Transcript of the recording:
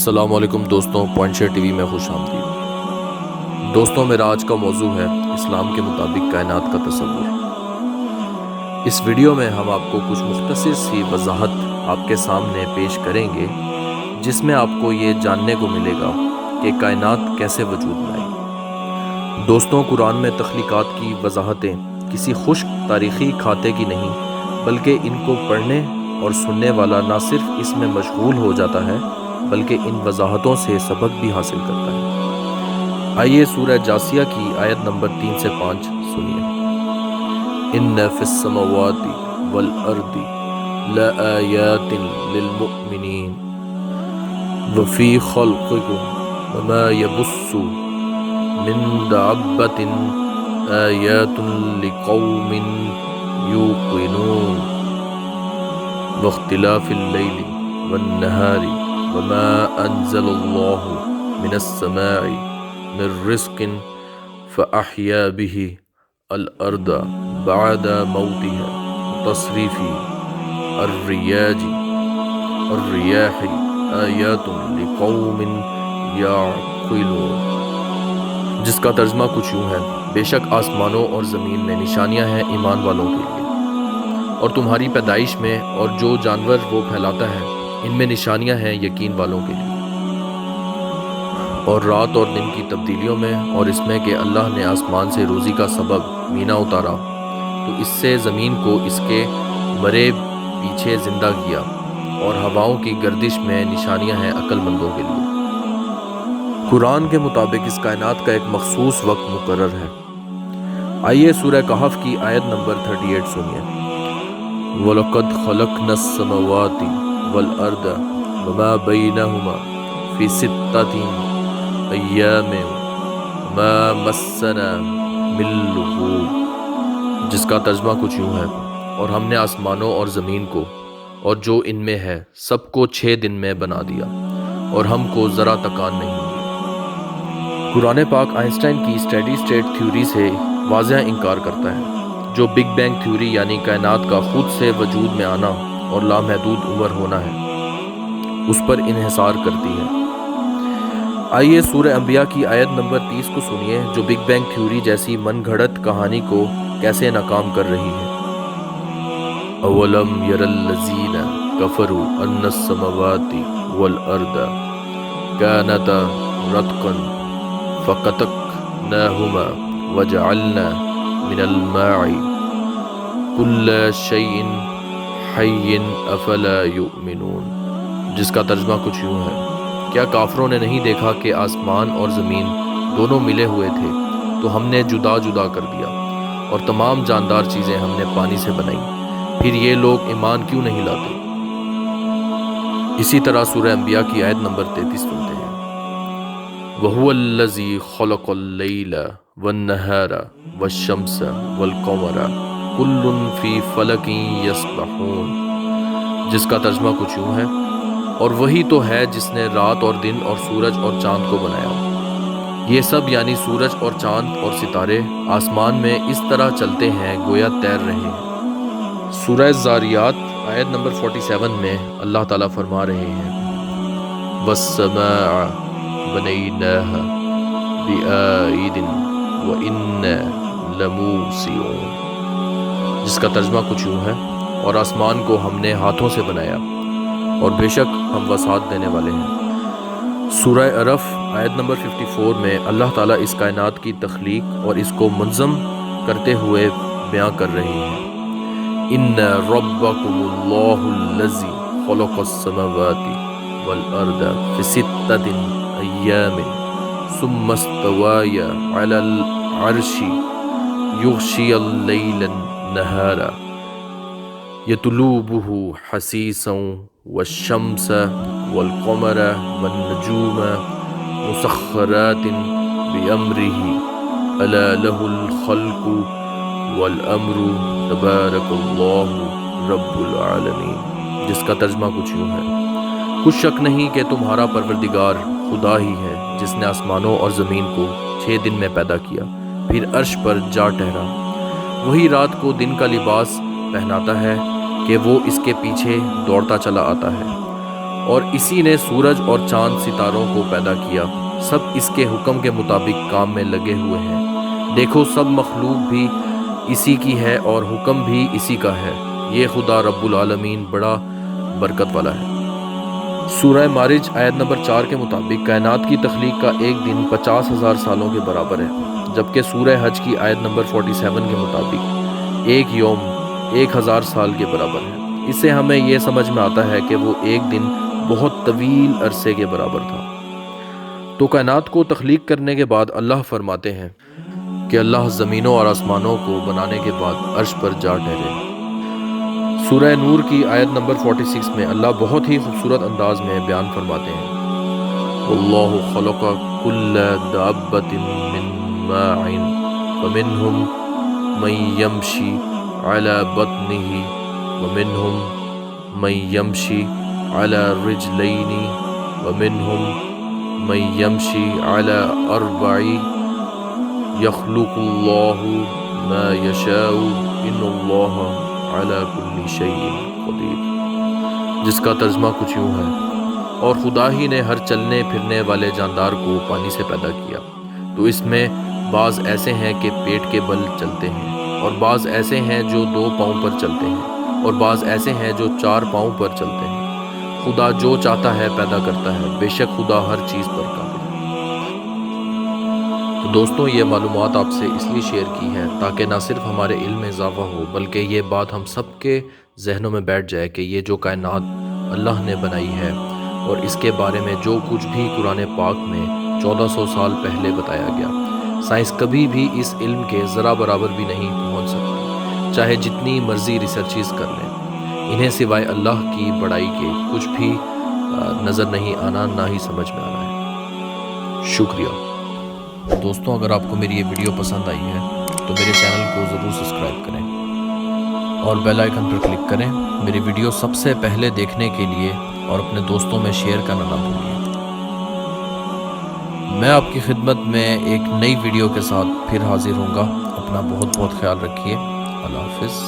السلام علیکم دوستوں، پوائنٹ شیئر ٹی وی میں خوش آمدید۔ دوستوں، میرا آج کا موضوع ہے اسلام کے مطابق کائنات کا تصور۔ اس ویڈیو میں ہم آپ کو کچھ مختصر سی وضاحت آپ کے سامنے پیش کریں گے، جس میں آپ کو یہ جاننے کو ملے گا کہ کائنات کیسے وجود میں آئی۔ دوستوں، قرآن میں تخلیقات کی وضاحتیں کسی خشک تاریخی کھاتے کی نہیں، بلکہ ان کو پڑھنے اور سننے والا نہ صرف اس میں مشغول ہو جاتا ہے بلکہ ان وضاحتوں سے سبق بھی حاصل کرتا ہے۔ آئیے سورہ جاثیہ کی آیت نمبر 3 سے 5 سنیے۔ ان فی السماوات والارض لآیات للمؤمنین وفی خلقکم وما یبث من دابۃ آیات لقوم یوقنون واختلاف اللیل والنہار وما انزل اللہ من السماء من رزق فأحیا به الارض بعد موتها تصریف الریاح آیات لقوم یعقلون، جس کا ترجمہ کچھ یوں ہے: بے شک آسمانوں اور زمین میں نشانیاں ہیں ایمان والوں کے لیے، اور تمہاری پیدائش میں اور جو جانور وہ پھیلاتا ہے ان میں نشانیاں ہیں یقین والوں کے لیے، اور رات اور دن کی تبدیلیوں میں، اور اس میں کہ اللہ نے آسمان سے روزی کا سبب مینا اتارا تو اس سے زمین کو اس کے مرے پیچھے زندہ کیا، اور ہواؤں کی گردش میں نشانیاں ہیں عقل مندوں کے لیے۔ قرآن کے مطابق اس کائنات کا ایک مخصوص وقت مقرر ہے۔ آئیے سورہ کہف کی آیت نمبر 38 سنیے۔ وَلَقَدْ خَلَقْنَا السَّمَاوَاتِ وَالْأَرْضَ وَمَا بَيْنَهُمَا فِي سِتَّةِ أَيَّامٍ وَمَا مَسَّنَا مِن لُغُوبٍ، جس کا ترجمہ کچھ یوں ہے: اور ہم نے آسمانوں اور زمین کو اور جو ان میں ہے سب کو 6 دن میں بنا دیا، اور ہم کو ذرا تکان نہیں ہوئی۔ قرآن پاک آئنسٹائن کی اسٹیڈی اسٹیٹ تھیوری سے واضح انکار کرتا ہے، جو بگ بینگ تھیوری یعنی کائنات کا خود سے وجود میں آنا اور لامحدود عمر ہونا ہے، اس پر انحصار کرتی ہے۔ آئیے سورہ انبیاء کی آیت نمبر 30 کو سنیے، جو بگ بینگ تھیوری جیسی من گھڑت کہانی کو کیسے ناکام کر رہی ہے۔ اولم یر الذین کفروا ان السماوات والارض كانتا رتقا ففتقناهما وجعلنا من الماء كل شيء حي افلا يؤمنون، جس کا ترجمہ کچھ یوں ہے: کیا کافروں نے نہیں دیکھا کہ آسمان اور زمین دونوں ملے ہوئے تھے تو ہم نے جدا جدا کر دیا، اور تمام جاندار چیزیں ہم نے پانی سے بنائیں، پھر یہ لوگ ایمان کیوں نہیں لاتے؟ اسی طرح سورہ انبیاء کی آیت نمبر 33 سنتے ہیں۔ وَهُوَ الَّذِي خَلَقَ اللَّيْلَ وَالنَّهَارَ وَالشَّمْسَ وَالْقَمَرَ كُلٌّ فِي فَلَكٍ يَسْبَحُونَ، جس کا ترجمہ کچھ یوں ہے: اور وہی تو ہے جس نے رات اور دن اور سورج اور چاند کو بنایا، یہ سب یعنی سورج اور چاند اور ستارے آسمان میں اس طرح چلتے ہیں گویا تیر رہے ہیں۔ سورہ الذاریات آیت نمبر 47 میں اللہ تعالیٰ فرما رہے ہیں: وَالسَّمَاءَ بَنَيْنَاهَا بِأَيْدٍ وَإِنَّا لَمُوسِعُونَ، جس کا ترجمہ کچھ یوں ہے: اور آسمان کو ہم نے ہاتھوں سے بنایا، اور بے شک ہم وسعت دینے والے ہیں۔ سورہ عرف آیت نمبر 54 میں اللہ تعالیٰ اس کائنات کی تخلیق اور اس کو منظم کرتے ہوئے بیان کر رہے ہیں: ان ربکم اللہ الذی خلق السماوات والارض فی 6 ایام ثم استوى علی العرش یغشی اللیل النہار یطلبہ حثیثا والشمس والقمر والنجوم مسخرات بأمرہ الا لہ الخلق والامر تبارک اللہ رب العالمین، جس کا ترجمہ کچھ یوں ہے: کچھ شک نہیں کہ تمہارا پروردگار خدا ہی ہے جس نے آسمانوں اور زمین کو 6 دن میں پیدا کیا، پھر عرش پر جا ٹھہرا۔ وہی رات کو دن کا لباس پہناتا ہے کہ وہ اس کے پیچھے دوڑتا چلا آتا ہے، اور اسی نے سورج اور چاند ستاروں کو پیدا کیا، سب اس کے حکم کے مطابق کام میں لگے ہوئے ہیں۔ دیکھو سب مخلوق بھی اسی کی ہے اور حکم بھی اسی کا ہے، یہ خدا رب العالمین بڑا برکت والا ہے۔ سورہ معارج آیت نمبر 4 کے مطابق کائنات کی تخلیق کا ایک دن 50,000 سالوں کے برابر ہے، جبکہ سورہ حج کی آیت نمبر 47 کے مطابق ایک یوم 1000 سال کے برابر ہے۔ اس سے ہمیں یہ سمجھ میں آتا ہے کہ وہ ایک دن بہت طویل عرصے کے برابر تھا۔ تو کائنات کو تخلیق کرنے کے بعد اللہ فرماتے ہیں کہ اللہ زمینوں اور آسمانوں کو بنانے کے بعد عرش پر جا ٹھہرے۔ سورہ نور کی آیت نمبر 46 میں اللہ بہت ہی خوبصورت انداز میں بیان فرماتے ہیں، واللہ خلق کل دابۃ من ماء فمنہم من یمشی علی بطنہ ومنہم من یمشی علی رجلین ومنہم من یمشی علی اربع یخلق اللہ ما یشاء ان اللہ علی کل شیء قدیر، جس کا ترجمہ کچھ یوں ہے، اور خدا ہی نے ہر چلنے پھرنے والے جاندار کو پانی سے پیدا کیا، تو اس میں بعض ایسے ہیں کہ پیٹ کے بل چلتے ہیں، اور بعض ایسے ہیں جو 2 پاؤں پر چلتے ہیں، اور بعض ایسے ہیں جو 4 پاؤں پر چلتے ہیں۔ خدا جو چاہتا ہے پیدا کرتا ہے، بے شک خدا ہر چیز پر قادر ہے۔ تو دوستوں یہ معلومات آپ سے اس لیے شیئر کی ہے تاکہ نہ صرف ہمارے علم میں اضافہ ہو بلکہ یہ بات ہم سب کے ذہنوں میں بیٹھ جائے کہ یہ جو کائنات اللہ نے بنائی ہے اور اس کے بارے میں جو کچھ بھی قرآن پاک میں 1400 سال پہلے بتایا گیا، سائنس کبھی بھی اس علم کے ذرا برابر بھی نہیں پہنچ سکتی، چاہے جتنی مرضی ریسرچز کر لیں، انہیں سوائے اللہ کی بڑائی کے کچھ بھی نظر نہیں آنا، نہ ہی سمجھ میں آنا ہے۔ شکریہ دوستوں، اگر آپ کو میری یہ ویڈیو پسند آئی ہے تو میرے چینل کو ضرور سبسکرائب کریں اور بیل آئیکن پر کلک کریں میری ویڈیو سب سے پہلے دیکھنے کے لیے، اور اپنے دوستوں میں شیئر کرنا نہ بھولیے۔ میں آپ کی خدمت میں ایک نئی ویڈیو کے ساتھ پھر حاضر ہوں گا۔ اپنا بہت بہت خیال رکھیے۔ اللہ حافظ۔